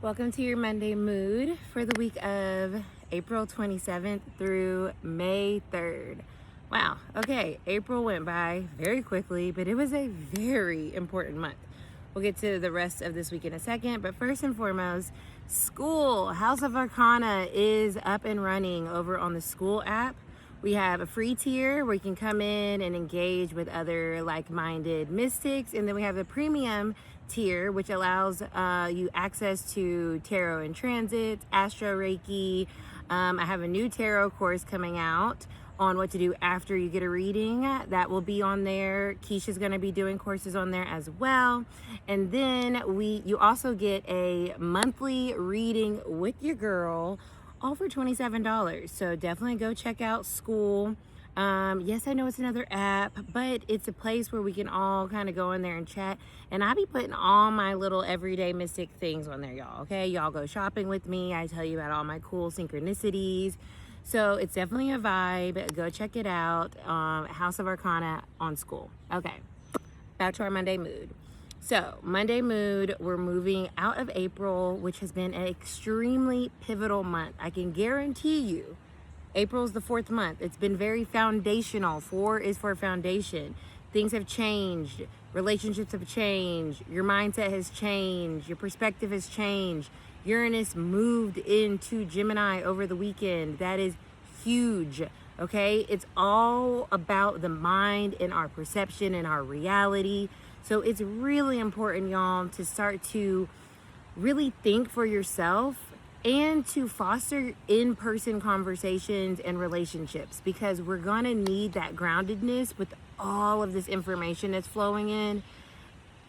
Welcome to your Monday mood for the week of April 27th through May 3rd. Wow, okay, April went by very quickly, but it was a very important month. We'll get to the rest of this week in a second, but first and foremost, school. House of Arcana is up and running over on the school app. We have a free tier where you can come in and engage with other like-minded mystics, and then we have the premium tier, which allows you access to tarot in transit, astro reiki. I have a new tarot course coming out on what to do after you get a reading. That will be on there. Keisha's going to be doing courses on there as well. And then you also get a monthly reading with your girl, all for $27. So definitely go check out school. Yes, I know it's another app, but it's a place where we can all kind of go in there and chat. And I be putting all my little everyday mystic things on there, y'all. Okay, y'all go shopping with me. I tell you about all my cool synchronicities. So it's definitely a vibe. Go check it out. House of Arcana on school. Okay, back to our Monday mood. So Monday mood, we're moving out of April, which has been an extremely pivotal month. I can guarantee you April's the fourth month. It's been very foundational. 4 is for foundation. Things have changed. Relationships have changed. Your mindset has changed. Your perspective has changed. Uranus moved into Gemini over the weekend. That is huge, okay? It's all about the mind and our perception and our reality. So it's really important, y'all, to start to really think for yourself and to foster in-person conversations and relationships, because we're gonna need that groundedness with all of this information that's flowing in.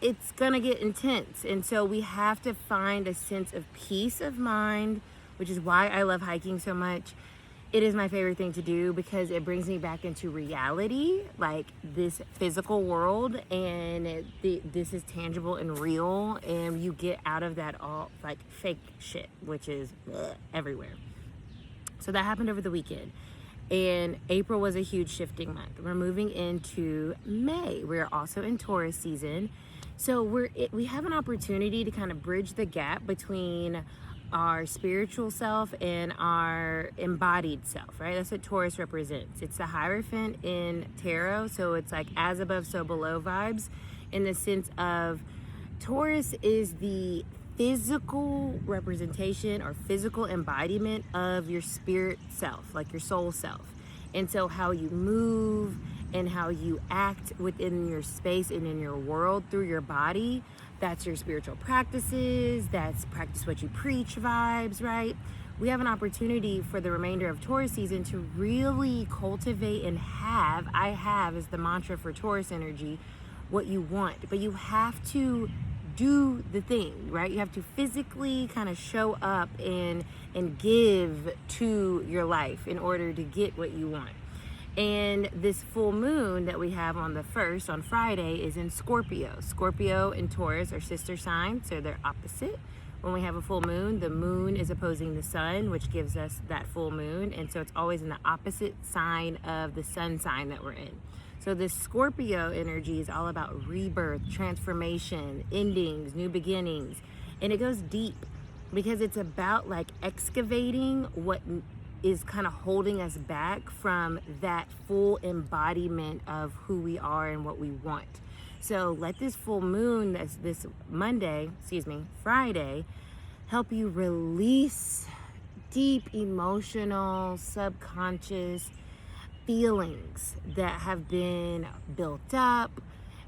It's gonna get intense, and so we have to find a sense of peace of mind, which is why I love hiking so much. It is my favorite thing to do because it brings me back into reality, like this physical world, and this is tangible and real, and you get out of that all like fake shit, which is everywhere. So that happened over the weekend, and April was a huge shifting month. We're moving into May. We're also in Taurus season, so we have an opportunity to kind of bridge the gap between our spiritual self and our embodied self, right? That's what Taurus represents. It's the Hierophant in tarot, so it's like as above, so below vibes, in the sense of Taurus is the physical representation or physical embodiment of your spirit self, like your soul self. And so how you move and how you act within your space and in your world through your body, that's your spiritual practices, that's practice what you preach vibes, right? We have an opportunity for the remainder of Taurus season to really cultivate and I have is the mantra for Taurus energy, what you want. But you have to do the thing, right? You have to physically kind of show up and give to your life in order to get what you want. And this full moon that we have on the 1st, on Friday, is in Scorpio. Scorpio and Taurus are sister signs, so they're opposite. When we have a full moon, the moon is opposing the sun, which gives us that full moon. And so it's always in the opposite sign of the sun sign that we're in. So this Scorpio energy is all about rebirth, transformation, endings, new beginnings. And it goes deep because it's about like excavating what is kind of holding us back from that full embodiment of who we are and what we want. So let this full moon, that's this Friday, help you release deep emotional, subconscious feelings that have been built up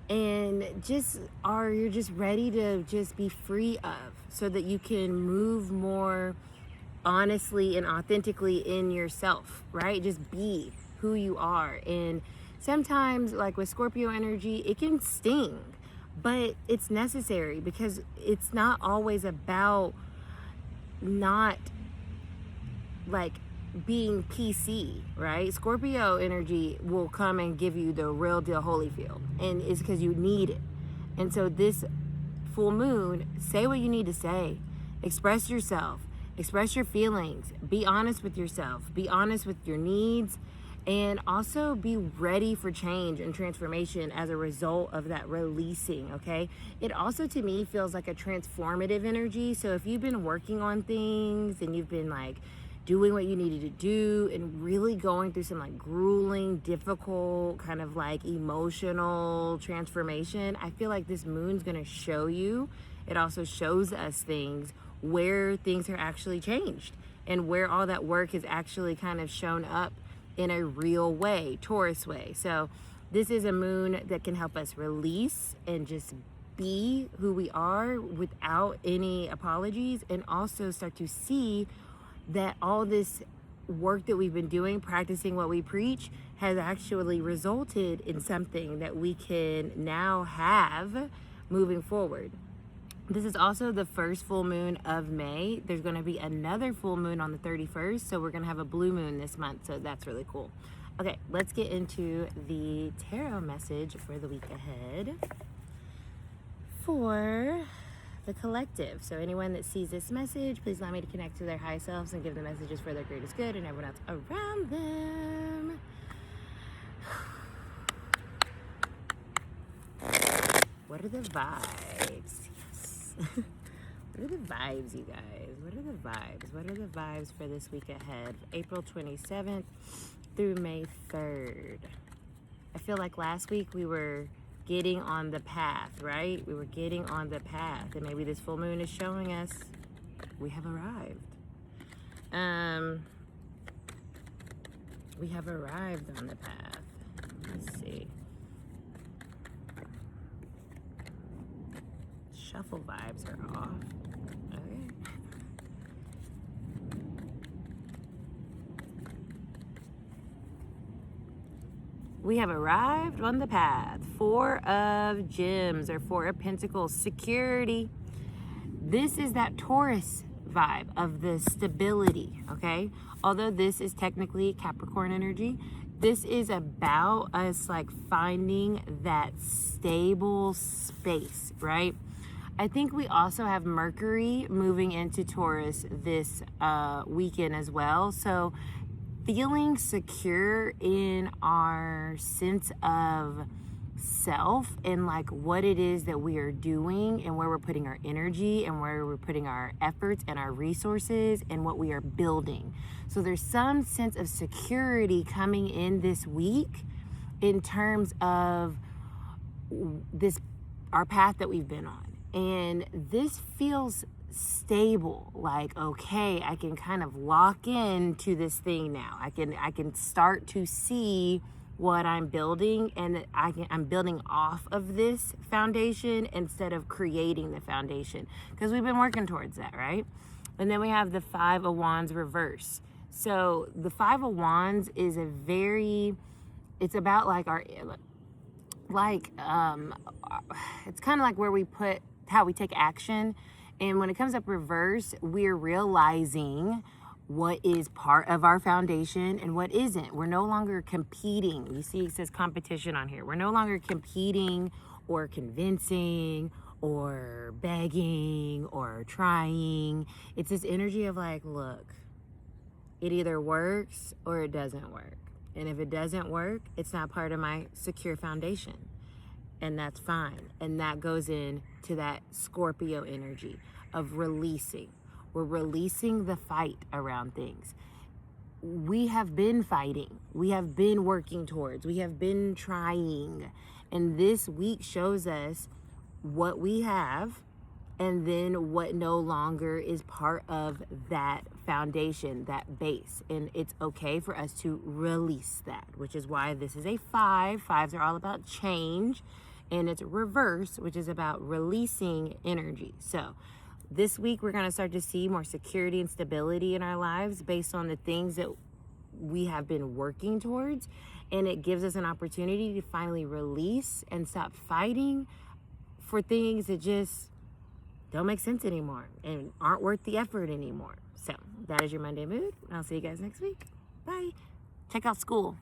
and you're just ready to just be free of, so that you can move more honestly and authentically in yourself, right? Just be who you are. And sometimes, like with Scorpio energy, it can sting, but it's necessary because it's not always about not like being PC, right? Scorpio energy will come and give you the real deal Holyfield, and it's because you need it. And so this full moon, say what you need to say, express yourself, express your feelings, be honest with yourself, be honest with your needs, and also be ready for change and transformation as a result of that releasing. Okay, it also to me feels like a transformative energy. So if you've been working on things and you've been like doing what you needed to do and really going through some like grueling, difficult, kind of like emotional transformation, I feel like this moon's gonna show you. It also shows us things where things are actually changed and where all that work has actually kind of shown up in a real way, Taurus way. So this is a moon that can help us release and just be who we are without any apologies, and also start to see that all this work that we've been doing, practicing what we preach, has actually resulted in something that we can now have moving forward. This is also the first full moon of May. There's going to be another full moon on the 31st, so we're going to have a blue moon this month, so that's really cool. Okay, let's get into the tarot message for the week ahead for the collective. So anyone that sees this message, please allow me to connect to their high selves and give the messages for their greatest good and everyone else around them. What are the vibes? Yes. What are the vibes, you guys? What are the vibes? What are the vibes for this week ahead? April 27th through May 3rd. I feel like last week we were getting on the path, right? We were getting on the path, and maybe this full moon is showing us we have arrived. We have arrived on the path. Let's see. Shuffle vibes are off. Okay. We have arrived on the path. Four of Gems or Four of Pentacles. Security. This is that Taurus vibe of the stability, okay? Although this is technically Capricorn energy, this is about us like finding that stable space, right? I think we also have Mercury moving into Taurus this weekend as well. So feeling secure in our sense of self and like what it is that we are doing and where we're putting our energy and where we're putting our efforts and our resources and what we are building. So there's some sense of security coming in this week in terms of this, our path that we've been on. And this feels stable, like, okay, I can kind of lock into this thing now. I can start to see what I'm building, and I'm building off of this foundation instead of creating the foundation, because we've been working towards that, right? And then we have the Five of Wands reverse. So the Five of Wands is it's about like it's kind of like where we put how we take action. And when it comes up reverse, we're realizing what is part of our foundation and what isn't. We're no longer competing. You see, it says competition on here. We're no longer competing or convincing or begging or trying. It's this energy of like, look, it either works or it doesn't work. And if it doesn't work, it's not part of my secure foundation. And that's fine. And that goes into that Scorpio energy of releasing. We're releasing the fight around things. We have been fighting. We have been working towards. We have been trying. And this week shows us what we have and then what no longer is part of that foundation, that base. And it's okay for us to release that, which is why this is a 5. 5s are all about change. And it's reverse, which is about releasing energy. So this week, we're going to start to see more security and stability in our lives based on the things that we have been working towards. And it gives us an opportunity to finally release and stop fighting for things that just don't make sense anymore and aren't worth the effort anymore. So that is your Monday mood. I'll see you guys next week. Bye. Check out school.